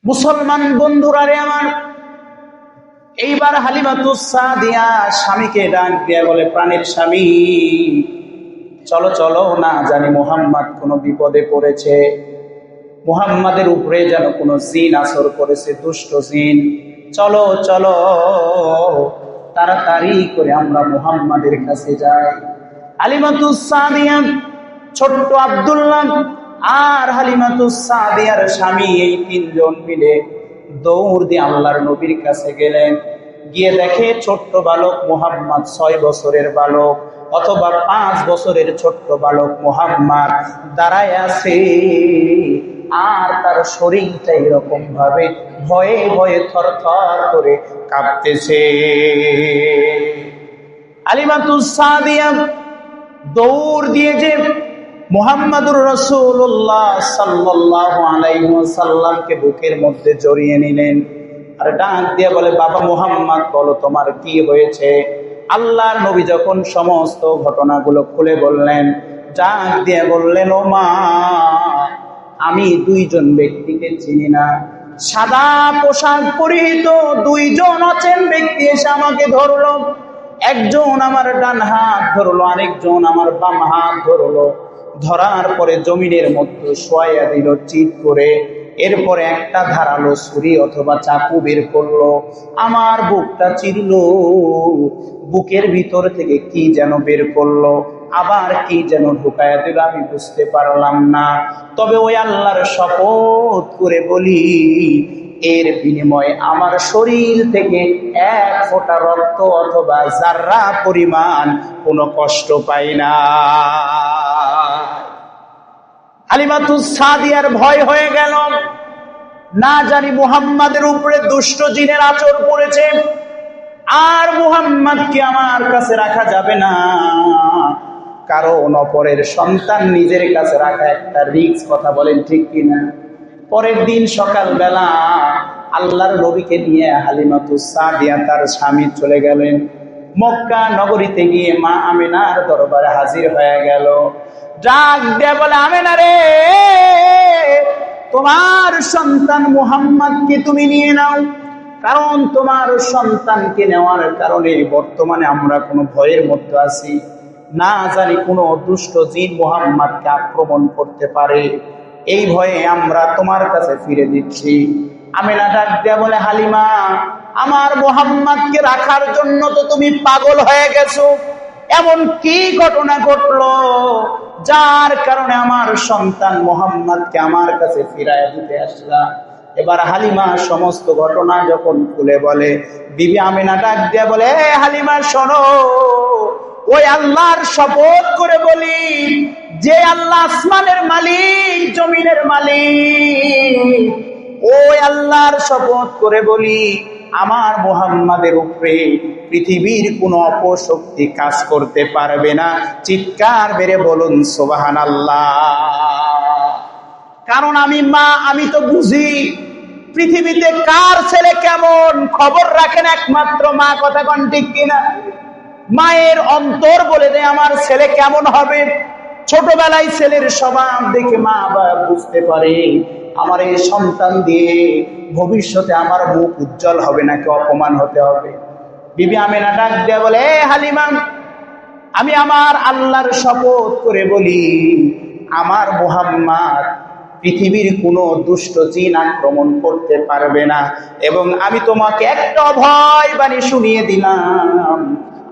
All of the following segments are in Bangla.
মুসলমান বন্ধুরা রে আমার, এইবার হালিমাতুস সাদিয়া স্বামীকে ডাক দিয়ে বলে, প্রাণের স্বামী, চলো চলো, না জানি মুহাম্মদ কোনো বিপদে পড়েছে, মুহাম্মাদের উপরে যেন কোনো জিন আসর করেছে, দুষ্ট জিন। চলো চলো, তাড়াতাড়ি করে আমরা মুহাম্মাদের কাছে যাই। হালিমাতুস সাদিয়া, ছোট্ট আব্দুল্লাহ আর হালিমাতুস সাদিয়ার স্বামী, এই তিনজন মিলে দৌড় দিয়ে আল্লাহর নবীর কাছে গেলেন। গিয়ে দেখে ছোট্ট বালক মুহাম্মদ, 6 বছরের বালক অথবা 5 বছরের ছোট্ট বালক মুহাম্মদ দাঁড়ায় আছে, আর তার শরীরটা এরকম ভাবে ভয়ে ভয়ে থরথর করে কাঁপতেছে। হালিমাতুস সাদিয়া দৌড় দিয়ে যে মুহাম্মাদুর রাসূলুল্লাহ সাল্লাল্লাহু আলাইহি ওয়াসাল্লামকে বুকের মধ্যে জড়িয়ে নিলেন, আর ডাক দিয়ে বলে, বাবা মুহাম্মদ, বলো তোমার কি হয়েছে? আল্লাহর নবী যখন সমস্ত ঘটনাগুলো খুলে বললেন, ডাক দিয়ে বললেন, ও মা, আমি 2 জন ব্যক্তিকে চিনি না। সাদা পোশাক পরিহিত 2 জন অচেন ব্যক্তি এসে আমাকে ধরলো। একজন আমার ডান হাত ধরলো, আরেকজন আমার বাম হাত ধরলো। ধরার পরে জমিনের মধ্যে শোয়াইয়া দিল চিৎ করে। এরপরে একটা ধারালো ছুরি অথবা চাকু বের করলো, আমার বুকটা চিরলো। বুকের ভিতর থেকে কি যেন বের করলো, আবার কি যেন ঢুকাইয়া দিল, আমি বুঝতে পারলাম না। তবে ওই আল্লাহর শপথ করে বলি, এর বিনিময়ে আমার শরীর থেকে 1 ফোঁটা রক্ত অথবা জাররা পরিমাণ কোনো কষ্ট পাই না। হালিমাতুস সাদিয়ার ভয় হয়ে গেল, না জানি মুহাম্মাদের উপরে দুষ্ট জিনের আচর পড়েছে, আর মুহাম্মাদকে আমার কাছে রাখা যাবে না, কারণ অপরের সন্তান নিজের কাছে রাখা একটা রিস্ক। কথা বলেন ঠিক কিনা? পরের দিন সকালবেলা আল্লাহর নবীকে নিয়ে হালিমাতুস সাদিয়া তার স্বামী চলে গেলেন। মক্কা নগরীতে গিয়ে মা আমিনার দরবারে হাজির হয়ে গেল। ডাক দিয়ে বলে, আমিনা রে, তোমার সন্তান মুহাম্মদকে তুমি নিয়ে নাও, কারণ তোমার সন্তানকে নেওয়ার কারণে বর্তমানে আমরা কোনো ভয়ের মধ্যে আছি, না জানি কোনো দুষ্ট জিন মুহাম্মদকে আক্রমণ করতে পারে, এই ভয়ে আমরা তোমার কাছে ফিরে দিচ্ছি। আমিনা ডাক দিয়া বলে, হালিমা, আমার মুহাম্মদকে রাখার জন্য তো তুমি পাগল হয়ে গেছো। এমন কি ঘটনা ঘটলো যার কারণে আমার সন্তান মুহাম্মদকে আমার কাছে ফিরাইয়া দিতে আসলা? এবার হালিমা সমস্ত ঘটনা যখন খুলে বলে, বিবি আমিনা ডাক দিয়া বলে, হালিমা শোনো, ওই আল্লাহর শপথ করে বলি, যে আল্লাহ আসমানের মালিক, জমিনের মালিক, ওই আল্লাহর শপথ করে বলি, আমার মুহাম্মাদের উপরে পৃথিবীর কোন অপশক্তি কাজ করতে পারবে না। চিৎকার মেরে বলুন সুবহানাল্লাহ। কারণ আমি মা, আমি তো বুঝি পৃথিবীতে কার ছেলে কেমন, খবর রাখেন একমাত্র মা। কথা কোন ঠিক কিনা? মায়ের অন্তর বলে দেয় আমার ছেলে কেমন হবে। ছোটবেলায় ছেলের স্বভাব দেখে মা বাবা বুঝতে পারে আমার এই সন্তান দিয়ে ভবিষ্যতে আমার মুখ উজ্জ্বল হবে নাকি অপমান হতে হবে। বিবি আমিনা ডাক দিয়ে বলে, হালিমা, আমি আমার আল্লাহর শপথ করে বলি, আমার মুহাম্মদ পৃথিবীর কোনো দুষ্ট জিন আক্রমণ করতে পারবে না, এবং আমি তোমাকে একটা ভয় বাণী শুনিয়ে দিলাম,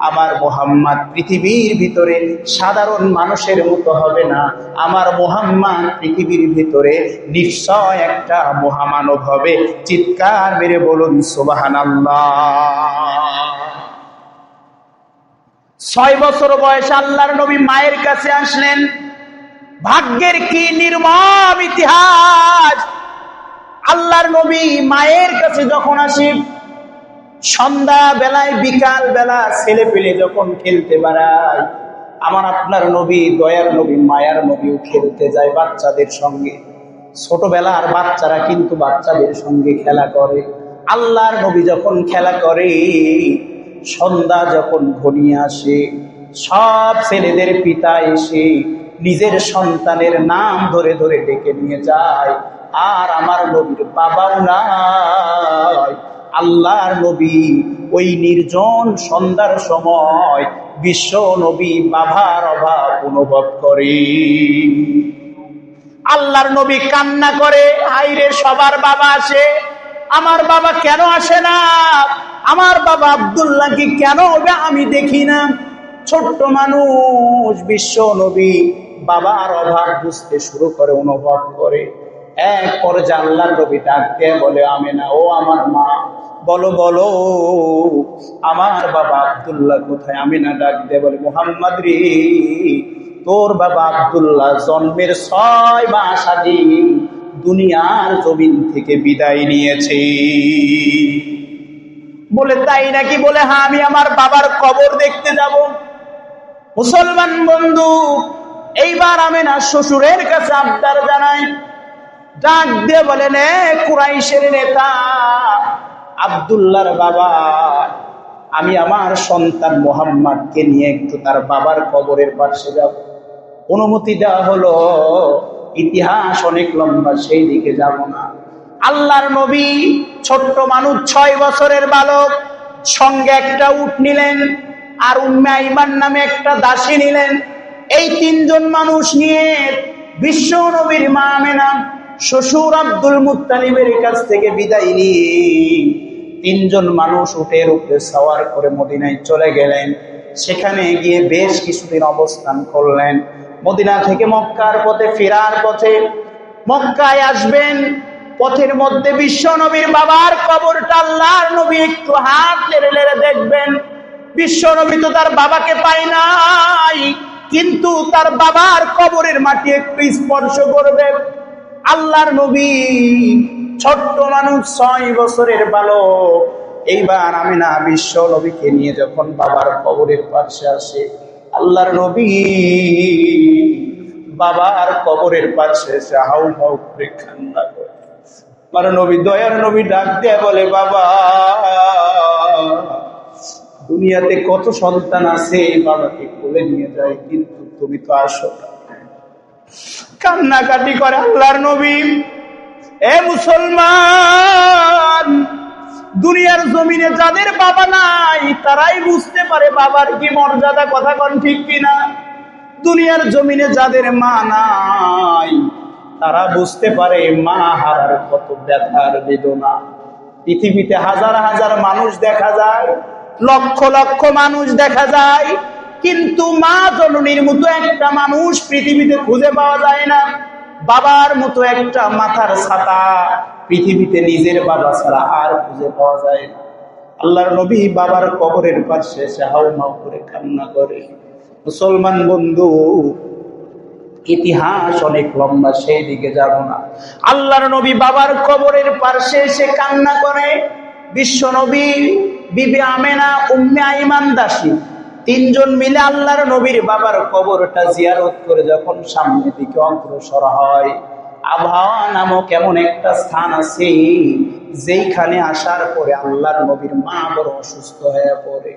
আমার মুহাম্মদ পৃথিবীর ভিতরে সাধারণ মানুষের মতো হবে না, আমার মুহাম্মদ পৃথিবীর ভিতরে নিশ্চয় একটা মহামানব হবে। চিৎকার মেরে বলুন সুবহানাল্লাহ। 6 বছর বয়সে আল্লাহর নবী মায়ের কাছে আসলেন। ভাগ্যের কি নির্মম ইতিহাস! আল্লাহর নবী মায়ের কাছে যখন আসে, সন্ধ্যা বেলায়, বিকাল বেলা ছেলে পেলে যখন খেলতে বেড়ায়, আমার আপনার নবী, দয়ার নবী, মায়ার নবীও খেলতে যায় বাচ্চাদের সঙ্গে। ছোটবেলার বাচ্চারা কিন্তু বাচ্চাদের সঙ্গে খেলা করে। আল্লাহর নবী যখন খেলা করে, সন্ধ্যা যখন ঘনিয়ে আসে, সব ছেলেদের পিতা এসে নিজের সন্তানের নাম ধরে ধরে ডেকে নিয়ে যায়, আর আমার নবীর বাবাও নাই। আল্লাহর নবী ওই নির্জন সন্ধ্যার সময় বিশ্ব নবী বাবার অভাব অনুভব করে। আল্লাহর নবী কান্না করে, হায়রে সবার বাবা আসে, আমার বাবা কেন আসে না? আমার বাবা আব্দুল্লাহ কি কেন হবে আমি দেখি না? ছোট্ট মানুষ বিশ্ব নবী বাবার অভাব বুঝতে শুরু করে, অনুভব করে। এক পর্যায়ে আল্লাহর নবী ডাক দিয়ে বলে, আমেনা ও আমার মা, বলো বলো আমার বাবা আব্দুল্লাহ কোথায়? আমিনা ডাক দিয়ে বলে, মুহাম্মদ রে, তোর বাবা আব্দুল্লাহ জন্মের 6 মাস আগে দুনিয়ার জমিন থেকে বিদায় নিয়েছে। বলে তাই নাকি? বলে হ্যাঁ, আমি আমার বাবার কবর দেখতে যাব। মুসলমান বন্ধু, এইবার আমেনা শ্বশুরের কাছে আবদার জানায়, ডাক দিয়ে বলেন, এ কুরাইশের নেতা আব্দুল্লাহর বাবা, আমি আমার সন্তান মুহাম্মদকে নিয়ে একটু তার বাবার কবরের পাশে যাব। অনুমতি দেওয়া হলো। ইতিহাস অনেক লম্বা, সেই দিকে যাব না। আল্লাহর নবী ছোট্ট মানুষ, 6 বছরের বালক, সঙ্গে একটা উট নিলেন আর উম্মে আইমান নামে একটা দাসী নিলেন। এই 3 জন মানুষ নিয়ে বিশ্ব নবীর মা আমেনা শ্বশুর আব্দুল মুত্তালিবের কাছ থেকে বিদায় নিয়ে 3 জন মানুষ উটের উপরে সওয়ার করে মদিনায় চলে গেলেন। সেখানে গিয়ে বেশ কিছুদিন অবস্থান করলেন। মদিনা থেকে মক্কার পথে ফেরার পথে মক্কায় আসবেন, পথের মধ্যে বিশ্ব নবীর বাবার কবরটা আল্লাহর নবী একটু হাত লেড়ে লেড়ে দেখবেন। বিশ্ব নবী তো তার বাবাকে পায় নাই, কিন্তু তার বাবার কবরের মাটি একটু স্পর্শ করবে। আল্লাহর নবী ছোট্ট মানুষ, 6 বছরের বালক, এইবার আমিনা বিশ্ব নবীকে নিয়ে যখন বাবার কবরের পাশে আসে, আল্লাহর নবী বাবার কবরের পাশে এসে হাউ হাউ করে কান্না করে। আমার নবী, দয়ার নবী ডাক দিয়ে বলে, বাবা, দুনিয়াতে কত সন্তান আছে বাবাকে কোলে নিয়ে যায়, কিন্তু তুমি তো আসো না। কান্নাকাটি করে আল্লাহর নবী। এ মুসলমান, দুনিয়ার জমিনে যাদের বাবা নাই তারাই বুঝতে পারে বাবার কি মর্যাদা, কথা কোন ঠিক কিনা? দুনিয়ার জমিনে যাদের মা নাই তারা বুঝতে পারে মা হারার কত ব্যথার বেদনা। পৃথিবীতে হাজার হাজার মানুষ দেখা যায়, লক্ষ লক্ষ মানুষ দেখা যায়, কিন্তু মা জননীর মতো একটা মানুষ পৃথিবীতে খুঁজে পাওয়া যায় না। বাবার মতো একটা মাথার ছাতা পৃথিবীতে নিজের বাবা ছাড়া আর খুঁজে পাওয়া যায় না। আল্লাহর নবী বাবার কবরের পাশে এসে হাউমাউ করে কান্না করে। মুসলমান বন্ধু, ইতিহাস অনেক লম্বা, সেই দিকে যাব না। আল্লাহর নবী বাবার কবরের পাশে এসে কান্না করে। বিশ্ব নবী, বিবি আমেনা, উম্মে আইমান দাসী 3 জন মিলে আল্লাহর নবীর বাবার কবরটা জিয়ারত করে যখন সামনের দিকে অগ্রসর হয়, আবহাওয়া নামক এমন একটা স্থান আছে যেখানে আসার পরে আল্লাহর নবীর মা বড় অসুস্থ হয়ে পড়ে।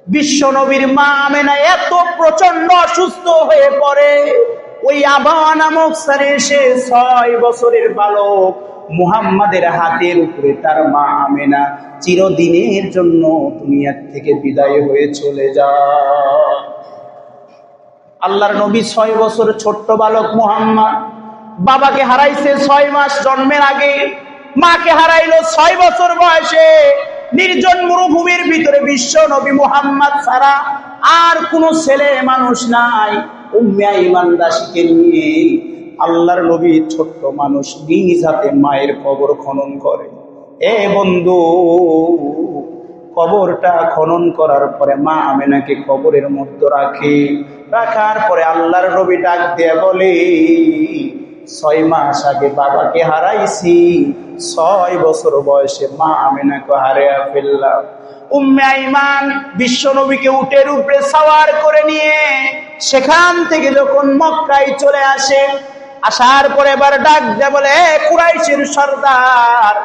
বিশ্ব নবীর মা আমেনা এত প্রচন্ড অসুস্থ হয়ে পড়ে, ওই আবহাওয়া নামক স্থানে এসে 6 বছরের বালক মুহাম্মাদের হাতের উপরে তার মা আমেনা চিরদিনের জন্য দুনিয়ার থেকে বিদায় হয়ে চলে যায়। আল্লাহর নবী 6 বছর ছোট্ট বালক মুহাম্মদ, বাবাকে হারাইছে 6 মাস জন্মের আগে, মাকে হারাইলো 6 বছর বয়সে। নির্জন মরুভূমির ভিতরে বিশ্ব নবী মুহাম্মদ ছাড়া আর কোনো ছেলে মানুষ নাই। উম্মে আইমান দাসীকে নিয়ে আল্লাহর নবী ছোট্ট মানুষ নিজ হাতে মায়ের কবর খনন করে। এ বন্ধু, কবরটা খনন করার পরে মা আমেনাকে কবরের মধ্যে রাখার পরে আল্লাহর নবী ডাক দিয়ে বলে, 6 মাস আগে বাবাকে হারাইছি, 6 বছর বয়সে মা আমেনাকে হারিয়ে ফেললাম। উম্মে আইমান বিশ্ব নবীকে উটের উপরে সওয়ার করে নিয়ে সেখান থেকে যখন মক্কায় চলে আসে, আসার পরে এবার ডাক দিয়ে বলে, কুরাইশের সর্দার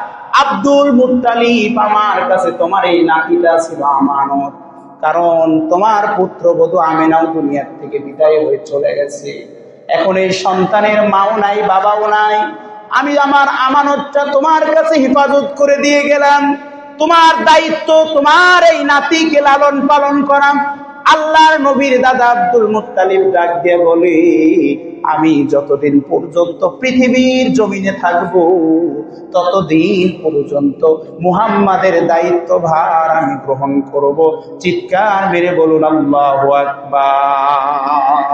আব্দুল মুত্তালিব, আমার কাছে তোমার এই নাতিটা ছিল আমানত, কারণ তোমার পুত্রবধূ আমেনাও দুনিয়ার থেকে বিদায় হয়ে চলে গেছে। এখন এই সন্তানের মাও নাই, বাবাও নাই, আমি আমার আমানতটা তোমার কাছে হেফাজত করে দিয়ে গেলাম। তোমার দায়িত্ব তোমার এই নাতিকে লালন পালন করা। আল্লাহর নবীর দাদা আব্দুল মুত্তালিব ডাক দিয়ে বলে, আমি যতদিন পর্যন্ত পৃথিবীর জমিনে থাকব ততদিন পর্যন্ত মুহাম্মাদের দায়িত্বভার আমি গ্রহণ করব। চিৎকার মেরে বলুন আল্লাহু আকবার।